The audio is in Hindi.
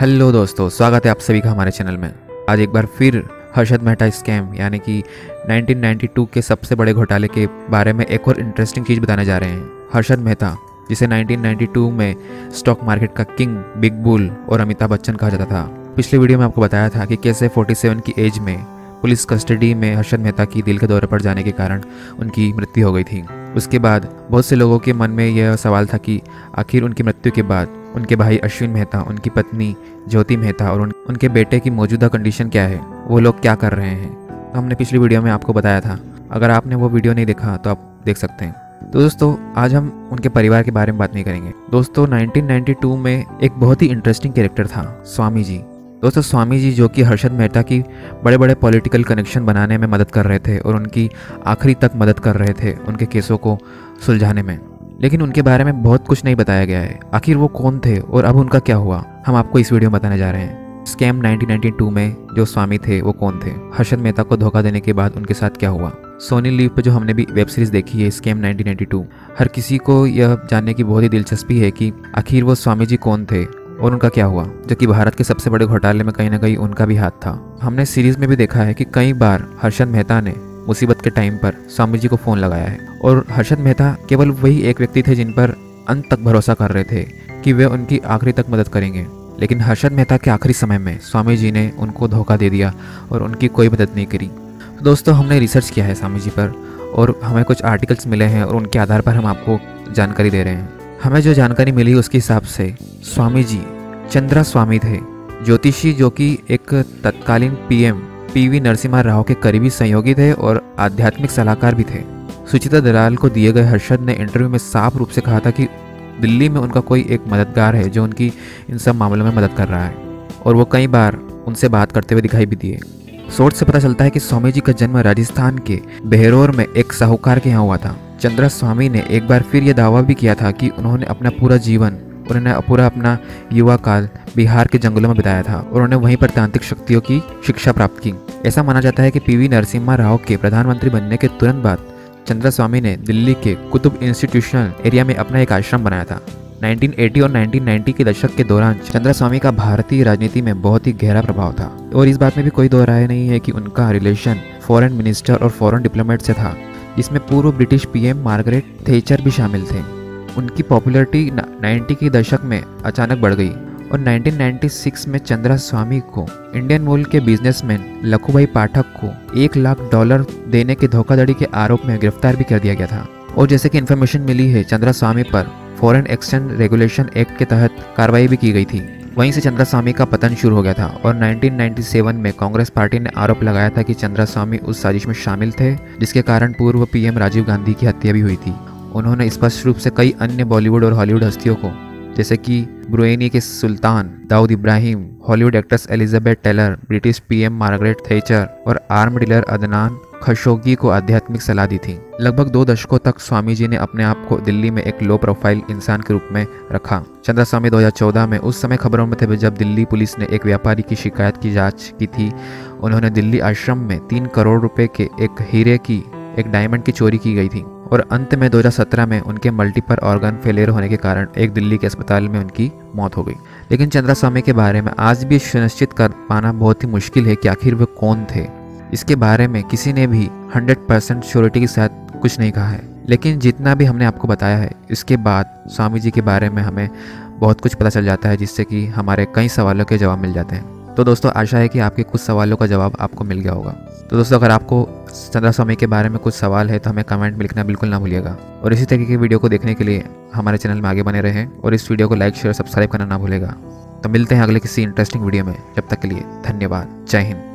हेलो दोस्तों, स्वागत है आप सभी का हमारे चैनल में। आज एक बार फिर हर्षद मेहता स्कैम यानी कि 1992 के सबसे बड़े घोटाले के बारे में एक और इंटरेस्टिंग चीज़ बताने जा रहे हैं। हर्षद मेहता, जिसे 1992 में स्टॉक मार्केट का किंग, बिग बुल और अमिताभ बच्चन कहा जाता था। पिछले वीडियो में आपको बताया था कि कैसे 47 की एज में पुलिस कस्टडी में हर्षद मेहता की दिल के दौरे पड़ जाने के कारण उनकी मृत्यु हो गई थी। उसके बाद बहुत से लोगों के मन में यह सवाल था कि आखिर उनकी मृत्यु के बाद उनके भाई अश्विन मेहता, उनकी पत्नी ज्योति मेहता और उनके बेटे की मौजूदा कंडीशन क्या है, वो लोग क्या कर रहे हैं। तो हमने पिछली वीडियो में आपको बताया था। अगर आपने वो वीडियो नहीं देखा तो आप देख सकते हैं। तो दोस्तों, आज हम उनके परिवार के बारे में बात नहीं करेंगे। दोस्तों, 1992 में एक बहुत ही इंटरेस्टिंग कैरेक्टर था, स्वामी जी। दोस्तों, स्वामी जी जो कि हर्षद मेहता की बड़े बड़े पॉलिटिकल कनेक्शन बनाने में मदद कर रहे थे और उनकी आखिरी तक मदद कर रहे थे उनके केसों को सुलझाने में। लेकिन उनके बारे में बहुत कुछ नहीं बताया गया है। आखिर वो कौन थे और अब उनका क्या हुआ, हम आपको इस वीडियो में बताने जा रहे हैं। स्कैम 1992 में जो स्वामी थे वो कौन थे, हर्षद मेहता को धोखा देने के बाद उनके साथ क्या हुआ। सोनी लीव पे जो हमने भी वेब सीरीज देखी है स्कैम 1992, हर किसी को यह जानने की बहुत ही दिलचस्पी है कि आखिर वो स्वामी जी कौन थे और उनका क्या हुआ, जो कि भारत के सबसे बड़े घोटाले में कहीं ना कहीं उनका भी हाथ था। हमने सीरीज में भी देखा है कि कई बार हर्षद मेहता ने मुसीबत के टाइम पर स्वामी जी को फ़ोन लगाया है और हर्षद मेहता केवल वही एक व्यक्ति थे जिन पर अंत तक भरोसा कर रहे थे कि वे उनकी आखिरी तक मदद करेंगे। लेकिन हर्षद मेहता के आखिरी समय में स्वामी जी ने उनको धोखा दे दिया और उनकी कोई मदद नहीं करी। तो दोस्तों, हमने रिसर्च किया है स्वामी जी पर और हमें कुछ आर्टिकल्स मिले हैं और उनके आधार पर हम आपको जानकारी दे रहे हैं। हमें जो जानकारी मिली उसके हिसाब से स्वामी जी चंद्रा स्वामी थे, ज्योतिषी जो कि एक तत्कालीन पीएम पीवी नरसिम्हा राव के करीबी सहयोगी थे और आध्यात्मिक सलाहकार भी थे। सुचिता दलाल को दिए गए हर्षद ने इंटरव्यू में साफ रूप से कहा था कि दिल्ली में उनका कोई एक मददगार है जो उनकी इन सब मामलों में मदद कर रहा है और वो कई बार उनसे बात करते हुए दिखाई भी दिए। सोर्स से पता चलता है कि स्वामी जी का जन्म राजस्थान के बेहरोर में एक साहूकार के यहाँ हुआ था। चंद्रा स्वामी ने एक बार फिर यह दावा भी किया था कि उन्होंने अपना युवा काल बिहार के जंगलों में बिताया था और उन्होंने वहीं पर तांत्रिक शक्तियों की शिक्षा प्राप्त की। ऐसा माना जाता है कि पीवी नरसिम्हा राव के प्रधानमंत्री बनने के तुरंत बाद चंद्रा स्वामी ने दिल्ली के कुतुब इंस्टीट्यूशनल एरिया में अपना एक आश्रम बनाया था। 1980 और 1990 के दशक के दौरान चंद्रा स्वामी का भारतीय राजनीति में बहुत ही गहरा प्रभाव था और इस बात में भी कोई दो राय नहीं है कि उनका रिलेशन फॉरेन मिनिस्टर और फॉरेन डिप्लोमेट से था, जिसमें पूर्व ब्रिटिश पीएम मार्गरेट थैचर भी शामिल थे। उनकी पॉपुलैरिटी 90 के दशक में अचानक बढ़ गई और 1996 में चंद्रा स्वामी को इंडियन मूल के बिजनेसमैन लखूभाई पाठक को $1 लाख देने के धोखाधड़ी के आरोप में गिरफ्तार भी कर दिया गया था। और जैसे कि इन्फॉर्मेशन मिली है, चंद्रा स्वामी पर फॉरेन एक्सचेंज रेगुलेशन एक्ट के तहत कार्रवाई भी की गई थी। वहीं से चंद्रा स्वामी का पतन शुरू हो गया था और 1997 में कांग्रेस पार्टी ने आरोप लगाया था कि चंद्रा स्वामी उस साजिश में शामिल थे जिसके कारण पूर्व पीएम राजीव गांधी की हत्या भी हुई थी। उन्होंने स्पष्ट रूप से कई अन्य बॉलीवुड और हॉलीवुड हस्तियों को, जैसे कि ब्रुनेई के सुल्तान Daud Ibrahim, Hollywood actress Elizabeth Taylor, British PM Margaret Thatcher और आर्म डीलर अदनान खशोगी को आध्यात्मिक सलाह दी थी। लगभग 2 दशकों तक स्वामी जी ने अपने आप को दिल्ली में एक लो प्रोफाइल इंसान के रूप में रखा। चंद्रा स्वामी 2014 में उस समय खबरों में थे जब दिल्ली पुलिस ने एक व्यापारी की शिकायत की जांच की थी। उन्होंने दिल्ली आश्रम में 3 करोड़ रुपए के एक हीरे की, एक डायमंड की चोरी की गई थी और अंत में 2017 में उनके मल्टीपल ऑर्गन फेलियर होने के कारण एक दिल्ली के अस्पताल में उनकी मौत हो गई। लेकिन चंद्रा स्वामी के बारे में आज भी सुनिश्चित कर पाना बहुत ही मुश्किल है कि आखिर वे कौन थे। इसके बारे में किसी ने भी 100% श्योरिटी के साथ कुछ नहीं कहा है। लेकिन जितना भी हमने आपको बताया है, इसके बाद स्वामी जी के बारे में हमें बहुत कुछ पता चल जाता है, जिससे कि हमारे कई सवालों के जवाब मिल जाते हैं। तो दोस्तों, आशा है कि आपके कुछ सवालों का जवाब आपको मिल गया होगा। तो दोस्तों, अगर आपको चंद्रा स्वामी के बारे में कुछ सवाल है तो हमें कमेंट में लिखना बिल्कुल ना भूलिएगा और इसी तरीके की वीडियो को देखने के लिए हमारे चैनल में आगे बने रहें और इस वीडियो को लाइक, शेयर, सब्सक्राइब करना ना भूलेगा। तो मिलते हैं अगले किसी इंटरेस्टिंग वीडियो में। जब तक के लिए धन्यवाद। जय हिंद।